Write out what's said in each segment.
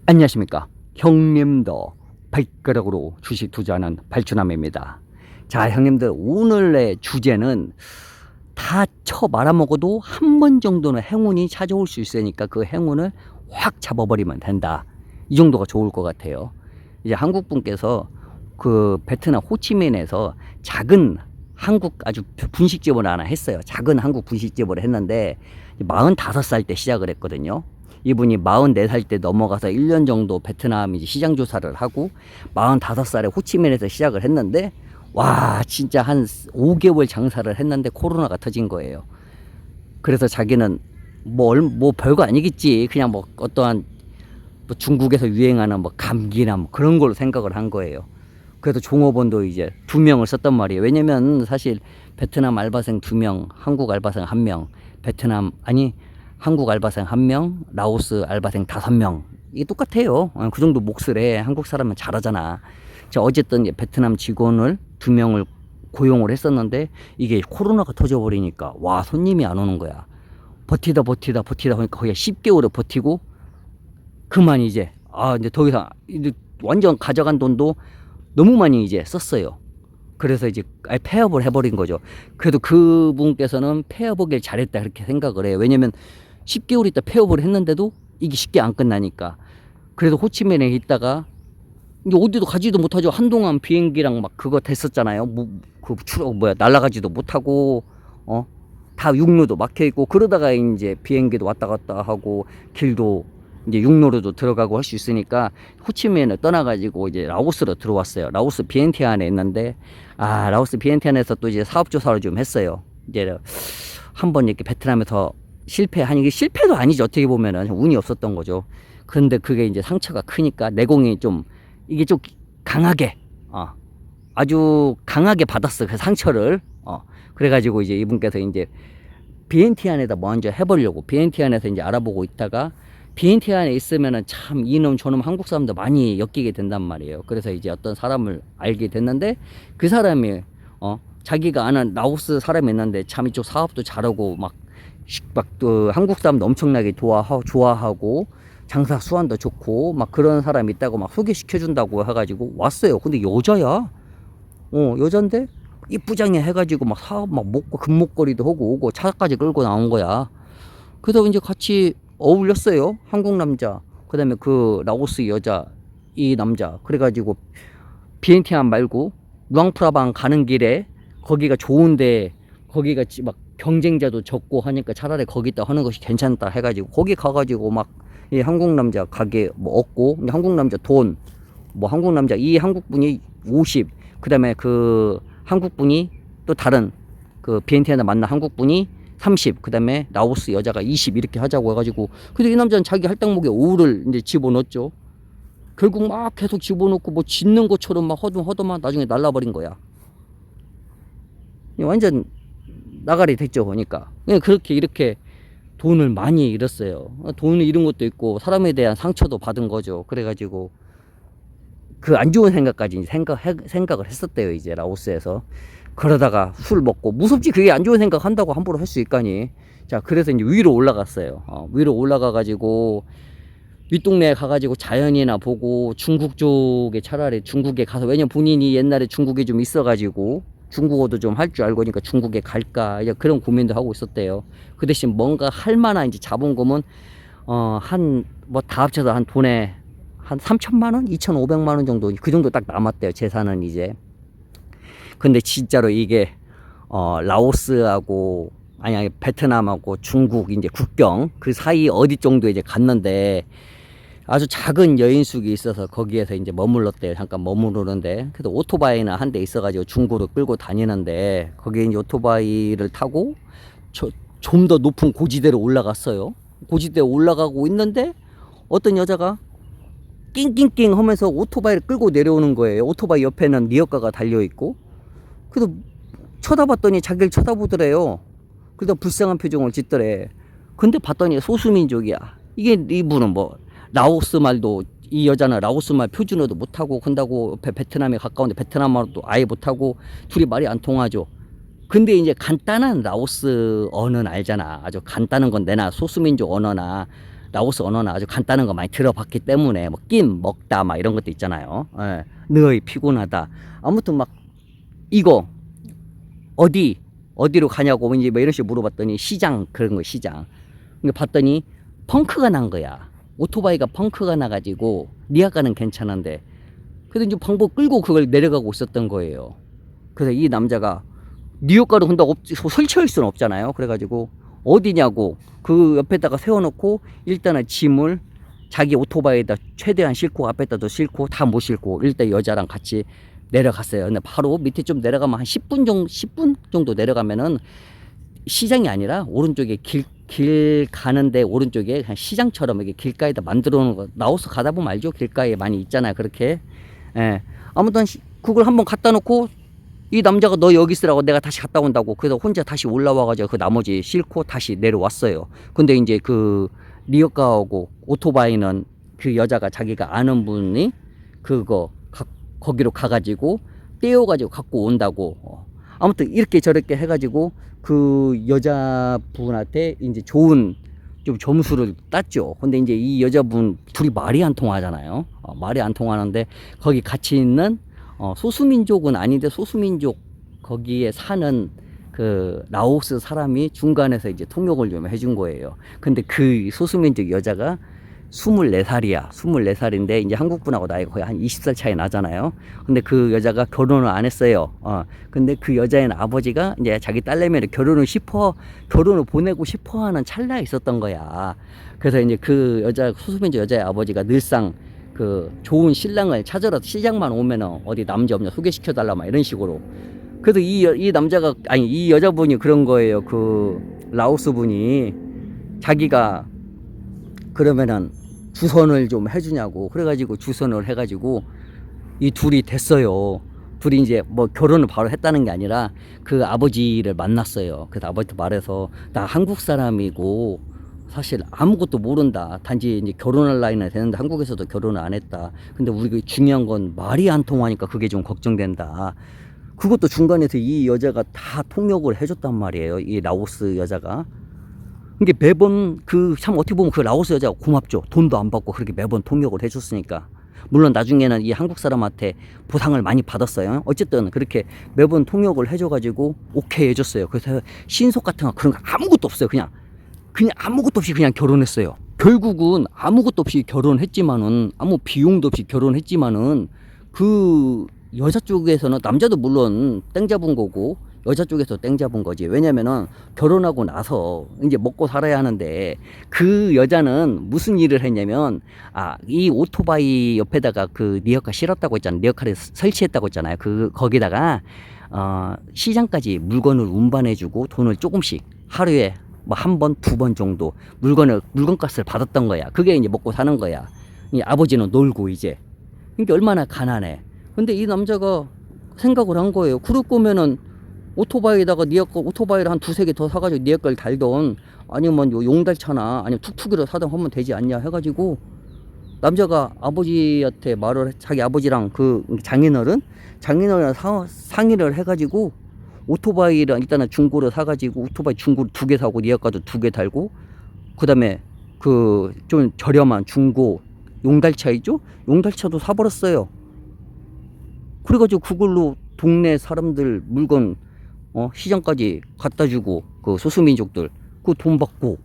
안녕하십니까. 형님도 발가락으로 주식 투자하는 발주남입니다. 자, 형님들, 오늘의 주제는 다 쳐 말아먹어도 한 번 정도는 행운이 찾아올 수 있으니까 그 행운을 확 잡아버리면 된다. 이 정도가 좋을 것 같아요. 이제 한국 분께서 그 베트남 호치민에서 작은 한국 아주 분식집을 하나 했어요. 작은 한국 분식집을 했는데 45살 때 시작을 했거든요. 이분이 44살 때 넘어가서 1년 정도 베트남 이제 시장 조사를 하고 45살에 호치민에서 시작을 했는데, 와, 진짜 한 5개월 장사를 했는데 코로나가 터진 거예요. 그래서 자기는 뭐 별거 아니겠지. 그냥 뭐 어떠한 뭐 중국에서 유행하는 뭐 감기나 뭐 그런 걸로 생각을 한 거예요. 그래도 종업원도 이제 2명을 썼단 말이에요. 왜냐면 사실 베트남 알바생 2명, 한국 알바생 1명, 한국 알바생 1명, 라오스 알바생 5명. 이게 똑같아요. 그 정도 몫을 해. 한국 사람은 잘하잖아. 자, 어쨌든 베트남 직원을 2명을 고용을 했었는데 이게 코로나가 터져버리니까 와, 손님이 안 오는 거야. 버티다 보니까 거의 10개월을 버티고 그만 이제 이제 더 이상 완전 가져간 돈도 너무 많이 이제 썼어요. 그래서 이제 폐업을 해버린 거죠. 그래도 그분께서는 폐업하길 잘했다 그렇게 생각을 해요. 왜냐면 10개월 있다 폐업을 했는데도 이게 쉽게 안 끝나니까. 그래도 호치민에 있다가 이제 어디도 가지도 못하죠. 한동안 비행기랑 막 그거 됐었잖아요. 날아가지도 못하고 다 육로도 막혀 있고, 그러다가 이제 비행기도 왔다 갔다 하고 길도 이제 육로로도 들어가고 할 수 있으니까 호치민을 떠나가지고 이제 라오스로 들어왔어요. 라오스 비엔티안에 있는데, 라오스 비엔티안에서 또 이제 사업 조사를 좀 했어요. 이제 한번 이렇게 베트남에서 이게 실패도 아니죠. 어떻게 보면은 운이 없었던 거죠. 근데 그게 이제 상처가 크니까 내공이 이게 좀 강하게, 아주 강하게 받았어. 그 상처를. 그래가지고 이제 이분께서 이제 비엔티안에다 먼저 해보려고 비엔티안에서 이제 알아보고 있다가, 비엔티안에 있으면은 참 이놈 저놈 한국 사람도 많이 엮이게 된단 말이에요. 그래서 이제 어떤 사람을 알게 됐는데, 그 사람이 자기가 아는 라오스 사람이 있는데 참 이쪽 사업도 잘하고 막 또 한국 사람도 엄청나게 좋아하고 장사 수완도 좋고 막 그런 사람이 있다고 막 소개시켜 준다고 해가지고 왔어요. 근데 여자야. 여잔데 이쁘장해 해가지고 막 사업 막 금목걸이도 하고 오고 차까지 끌고 나온 거야. 그래서 이제 같이 어울렸어요. 한국 남자, 그 다음에 그 라오스 여자, 이 남자. 그래가지고 비엔티안 말고 루앙프라방 가는 길에 거기가 좋은데, 거기가 막 경쟁자도 적고 하니까 차라리 거기다 하는 것이 괜찮다 해가지고 거기 가가지고 막 이 한국 남자 가게 뭐 얻고, 한국 남자 돈, 뭐 한국 남자 이 한국 분이 50, 그 다음에 그 한국 분이 또 다른 그 비엔티안에 만난 한국 분이 30, 그 다음에 라오스 여자가 20 이렇게 하자고 해가지고, 근데 이 남자는 자기 할당목에 5를 이제 집어넣었죠. 결국 막 계속 집어넣고 뭐 짓는 것처럼 막 허더만 나중에 날라버린 거야. 완전 나가리 됐죠. 보니까 그렇게 이렇게 돈을 많이 잃었어요. 돈을 잃은 것도 있고 사람에 대한 상처도 받은 거죠. 그래가지고 그 안 좋은 생각까지 생각을 했었대요. 이제 라오스에서. 그러다가 술 먹고, 무섭지. 그게 안 좋은 생각 한다고 함부로 할 수 있까니. 자, 그래서 이제 위로 올라갔어요. 위로 올라가가지고 윗동네에 가가지고 자연이나 보고, 중국 쪽에 차라리 중국에 가서, 왜냐면 본인이 옛날에 중국에 좀 있어가지고 중국어도 좀 할 줄 알고 하니까 중국에 갈까 이제 그런 고민도 하고 있었대요. 그 대신 뭔가 할 만한 이제 자본금은 뭐 다 합쳐서 한 돈에 한 3천만 원, 2,500만 원 정도, 그 정도 딱 남았대요. 재산은 이제. 근데 진짜로 이게 라오스하고 아니 베트남하고 중국 이제 국경 그 사이 어디 정도 이제 갔는데, 아주 작은 여인숙이 있어서 거기에서 이제 머물렀대요. 잠깐 머무르는데, 그래도 오토바이나 한 대 있어가지고 중고로 끌고 다니는데, 거기에 이제 오토바이를 타고 좀 더 높은 고지대로 올라갔어요. 고지대에 올라가고 있는데 어떤 여자가 낑낑낑 하면서 오토바이를 끌고 내려오는 거예요. 오토바이 옆에는 리어카가 달려있고. 그래서 쳐다봤더니 자기를 쳐다보더래요. 그래서 불쌍한 표정을 짓더래. 근데 봤더니 소수민족이야. 이분은 뭐 라오스 말도, 이 여자는 라오스 말 표준어도 못하고, 근다고 옆에 베트남에 가까운데 베트남 말도 아예 못하고, 둘이 말이 안 통하죠. 근데 이제 간단한 라오스 언어는 알잖아. 아주 간단한 건 내나 소수민족 언어나 라오스 언어나 아주 간단한 거 많이 들어봤기 때문에 뭐 낀 먹다 막 이런 것도 있잖아요. 예, 너희 피곤하다. 아무튼 막 이거 어디로 가냐고 이제 뭐 이런 식으로 물어봤더니 시장 그런 거 시장. 그러니까 봤더니 펑크가 난 거야. 오토바이가 펑크가 나가지고 니아까는 괜찮은데 그래서 이제 방법 끌고 그걸 내려가고 있었던 거예요. 그래서 이 남자가 니아까를 근데 설치할 수는 없잖아요. 그래가지고 어디냐고 그 옆에다가 세워놓고 일단은 짐을 자기 오토바이에다 최대한 싣고 앞에다도 싣고 다 못 싣고 일단 여자랑 같이 내려갔어요. 근데 바로 밑에 좀 내려가면 한 10분 정도 내려가면은 시장이 아니라 오른쪽에 길 가는데 오른쪽에 그냥 시장처럼 이렇게 길가에다 만들어 놓은 거 라오스 가다 보면 알죠? 길가에 많이 있잖아요. 그렇게. 예. 아무튼 그걸 한번 갖다 놓고 이 남자가 너 여기 있으라고 내가 다시 갔다 온다고 그래서 혼자 다시 올라와가지고 그 나머지 싣고 다시 내려왔어요. 근데 이제 그 리어카하고 오토바이는 그 여자가 자기가 아는 분이 그거 거기로 가가지고 떼어가지고 갖고 온다고. 아무튼 이렇게 저렇게 해가지고 그 여자분한테 이제 좋은 좀 점수를 땄죠. 근데 이제 이 여자분 둘이 말이 안 통하잖아요. 말이 안 통하는데 거기 같이 있는 소수민족은 아닌데 소수민족 거기에 사는 그 라오스 사람이 중간에서 이제 통역을 좀 해준 거예요. 근데 그 소수민족 여자가 24살이야. 24살인데 이제 한국분하고 나이가 거의 한 20살 차이 나잖아요. 근데 그 여자가 결혼을 안 했어요. 근데 그 여자의 아버지가 이제 자기 딸내미를 결혼을 보내고 싶어 하는 찰나에 있었던 거야. 그래서 이제 그 소수민족 여자의 아버지가 늘상 그 좋은 신랑을 찾으러 시장만 오면은 어디 남자 없냐 소개시켜 달라 막 이런 식으로. 그래서 이 남자가 아니 이 여자분이 그런 거예요. 그 라오스 분이 자기가 그러면은 주선을 좀 해주냐고 그래가지고 주선을 해가지고 이 둘이 됐어요. 둘이 이제 뭐 결혼을 바로 했다는 게 아니라 그 아버지를 만났어요. 그래서 아버지한테 말해서 나 한국 사람이고 사실 아무것도 모른다. 단지 이제 결혼할 나이는 되는데 한국에서도 결혼을 안 했다. 근데 우리 중요한 건 말이 안 통하니까 그게 좀 걱정된다. 그것도 중간에서 이 여자가 다 통역을 해줬단 말이에요. 이 라오스 여자가. 이게 매번 참 어떻게 보면 그 라오스 여자가 고맙죠. 돈도 안 받고 그렇게 매번 통역을 해줬으니까. 물론 나중에는 이 한국 사람한테 보상을 많이 받았어요. 어쨌든 그렇게 매번 통역을 해줘가지고 오케이 해줬어요. 그래서 신속 같은 거 그런 거 아무것도 없어요. 그냥 아무것도 없이 그냥 결혼했어요. 결국은 아무것도 없이 결혼했지만은 아무 비용도 없이 결혼했지만은 그 여자 쪽에서는 남자도 물론 땡 잡은 거고 여자 쪽에서 땡 잡은 거지. 왜냐면은 결혼하고 나서 이제 먹고 살아야 하는데 그 여자는 무슨 일을 했냐면 이 오토바이 옆에다가 그 리어카 실었다고 했잖아요. 리어카를 설치했다고 했잖아요. 거기다가 시장까지 물건을 운반해주고 돈을 조금씩 하루에 뭐 한 번, 두 번 정도 물건값을 받았던 거야. 그게 이제 먹고 사는 거야. 이 아버지는 놀고 이제. 그러니까 얼마나 가난해. 근데 이 남자가 생각을 한 거예요. 그럴 거면은 오토바이에다가 오토바이를 한 두세 개 더 사가지고 니에걸 달던 아니면 요 용달차나 아니면 툭툭이를 사든 하면 되지 않냐 해가지고 남자가 아버지한테 자기 아버지랑 그 장인어른이랑 상의를 해가지고 오토바이를 일단은 중고로 사가지고 오토바이 중고로 2개 사고 니아까도 2개 달고 그 다음에 그 좀 저렴한 중고 용달차 있죠? 용달차도 사버렸어요. 그래가지고 그걸로 동네 사람들 물건 시장까지 갖다 주고 그 소수민족들 그 돈 받고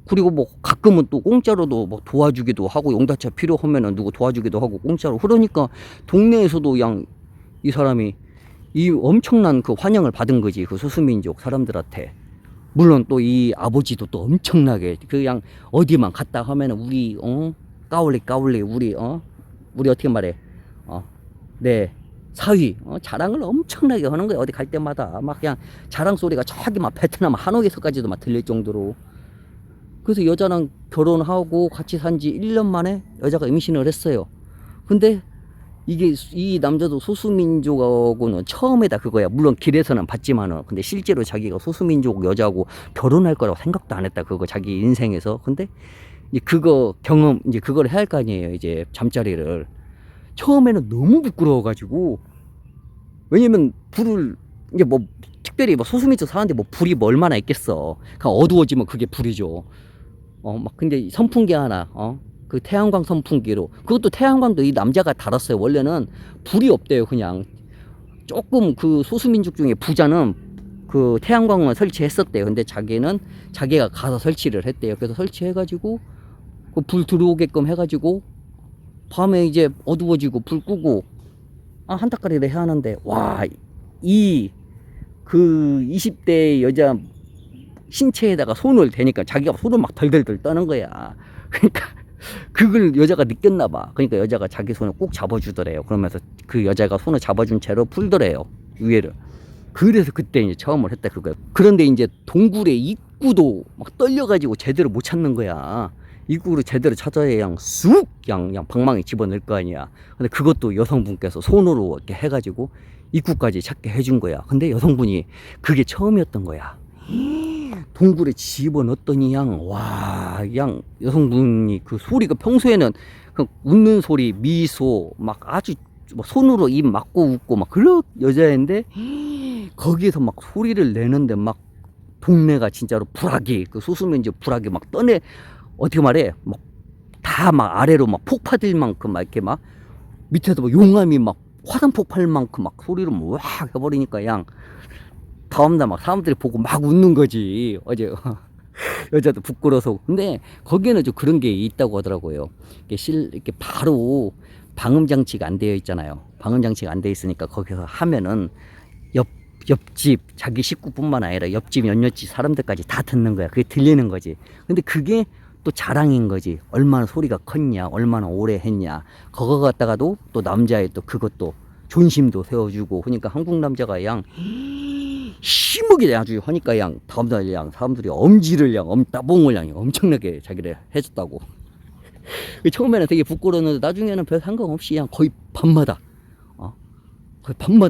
그리고 뭐 가끔은 또 공짜로도 뭐 도와주기도 하고 용달차 필요하면은 누구 도와주기도 하고 공짜로. 그러니까 동네에서도 그냥 이 사람이 이 엄청난 그 환영을 받은 거지. 그 소수민족 사람들한테. 물론 또 이 아버지도 또 엄청나게 그냥 어디만 갔다 하면은 우리 까울리 우리 어떻게 말해 네 사위 자랑을 엄청나게 하는 거야. 어디 갈 때마다 막 그냥 자랑 소리가 저기 막 베트남 하노이에서까지도 막 들릴 정도로. 그래서 여자랑 결혼하고 같이 산 지 1년 만에 여자가 임신을 했어요. 근데 이 남자도 소수민족하고는 처음에다 그거야. 물론 길에서는 봤지만은 근데 실제로 자기가 소수민족 여자하고 결혼할 거라고 생각도 안 했다. 그거 자기 인생에서. 근데 이제 이제 그걸 해야 할 거 아니에요. 이제 잠자리를. 처음에는 너무 부끄러워가지고. 왜냐면 불을 이제 뭐 특별히 뭐 소수민족 사는데 뭐 불이 뭐 얼마나 있겠어. 그냥 어두워지면 그게 불이죠. 막 근데 선풍기 하나, 그 태양광 선풍기로, 그것도 태양광도 이 남자가 달았어요. 원래는 불이 없대요. 그냥 조금 그 소수민족 중에 부자는 그 태양광을 설치했었대요. 근데 자기는 자기가 가서 설치를 했대요. 그래서 설치해가지고 그 불 들어오게끔 해가지고 밤에 이제 어두워지고 불 끄고 한타까리를 해야 하는데, 와, 그 20대 여자 신체에다가 손을 대니까 자기가 손을 막 덜덜덜 떠는 거야. 그러니까 그걸 여자가 느꼈나 봐. 그러니까 여자가 자기 손을 꼭 잡아주더래요. 그러면서 그 여자가 손을 잡아준 채로 풀더래요, 위에를. 그래서 그때 이제 처음을 했다 그거야. 그런데 이제 동굴의 입구도 막 떨려가지고 제대로 못 찾는 거야. 입구를 제대로 찾아야 양 쑥 양 방망이 집어넣을 거 아니야. 근데 그것도 여성분께서 손으로 이렇게 해가지고 입구까지 찾게 해준 거야. 근데 여성분이 그게 처음이었던 거야. 동굴에 집어넣었더니 양 여성분이 그 소리가 평소에는 그 웃는 소리, 미소, 막 아주 막 손으로 입 막고 웃고 막 그런 여자인데, 거기에서 막 소리를 내는데 막 동네가 진짜로 불악이, 그 소수민족 불악이 막 떠내, 어떻게 말해, 막 다 막 아래로 막 폭파될 만큼 막 이렇게 막 밑에서 막 용암이 막 화산 폭발 만큼 막 소리를 막 해버리니까 다음날 막 사람들이 보고 막 웃는 거지. 어제 여자도 부끄러워서. 근데 거기에는 좀 그런 게 있다고 하더라고요. 이렇게 바로 방음 장치가 안 되어 있잖아요. 방음 장치가 안 되어 있으니까 거기서 하면은 옆집 자기 식구뿐만 아니라 옆집 연옆집 사람들까지 다 듣는 거야. 그게 들리는 거지. 근데 그게 또 자랑인 거지. 얼마나 소리가 컸냐, 얼마나 오래 했냐. 그거 갖다가도 또 남자의 또 그것도 존심도 세워주고. 그러니까 한국 남자가 심하게 아주 하니까 다음날 사람들이 엄지를 따봉을 엄청나게 자기를 해줬다고. 처음에는 되게 부끄러웠는데 나중에는 별 상관없이 거의 밤마다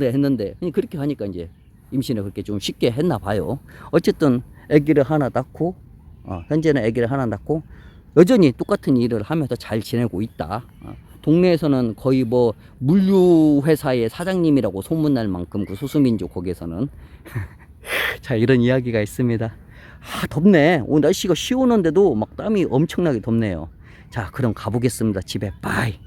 했는데, 그렇게 하니까 이제 임신을 그렇게 좀 쉽게 했나 봐요. 어쨌든 아기를 하나 낳고, 현재는 아기를 하나 낳고 여전히 똑같은 일을 하면서 잘 지내고 있다. 동네에서는 거의 뭐 물류회사의 사장님이라고 소문날 만큼 그 소수민족 거기에서는 자, 이런 이야기가 있습니다. 덥네. 오늘 날씨가 시원한데도 막 땀이 엄청나게 덥네요. 자, 그럼 가보겠습니다. 집에. 바이.